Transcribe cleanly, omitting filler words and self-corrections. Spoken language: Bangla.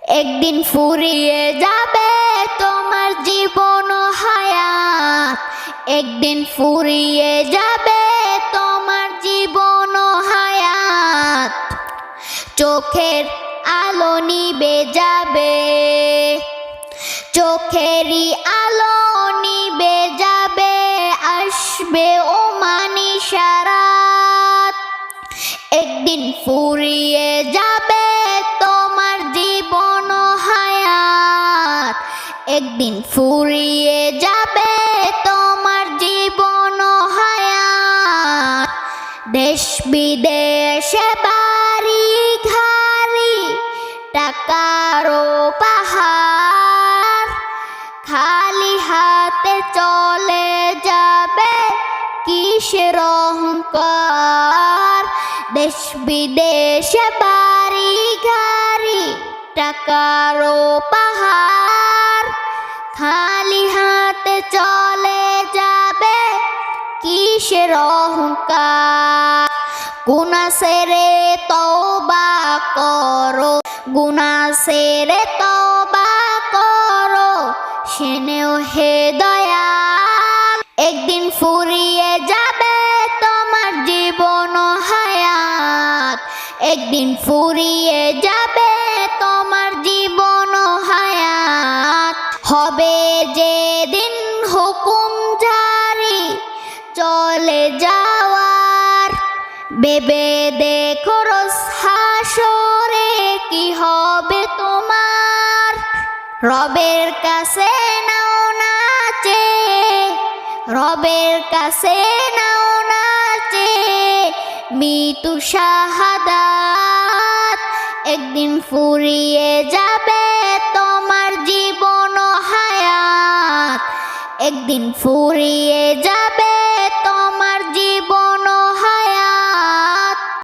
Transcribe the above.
একদিন ফুরিয়ে যাবে তোমার জীবন ও হায়াত, একদিন ফুরিয়ে যাবে তোমার জীবন ও হায়াত। চোখের আলো নিবে যাবে, চোখেরই আলো নিবে যাবে, আসবে ও মানিশারাত। একদিন ফুরিয়ে যাবে তোমার জীবন ও হায়াত, একদিন ফুরিয়ে যাবে তোমার জীবন ও হায়াত। দেশ বিদেশে বাড়ি ঘাড়ি টাকারও পাহাড়, খালি হাতে চলে যাবে কিসের অহংকার। দেশ বিদেশে বাড়ি গাড়ি টাকারও পাহাড়, খালি হাতে চলে যাবে কিসের অহংকার। গুনাহ ছেড়ে তওবা করো, গুনাহ ছেড়ে তওবা করো, সেনেও হে দয়াল। একদিন ফুরিয়ে যাবে তোমার জীবন ও হায়াত, একদিন ফুরিয়ে যাবে তোমার জীবন ও হায়াত। হবে যেদিন হুকুম জারি চলে যাওয়ার, ভেবে দেখো রোজ হাসরে কি হবে তোমার। রবের কাছে নাও না চেয়ে, রবের কাছে নাও না চেয়ে মৃত্যু শাহাদাত। একদিন ফুরিয়ে যাবে তোমার জীবন ও হায়াত, একদিন ফুরিয়ে যাবে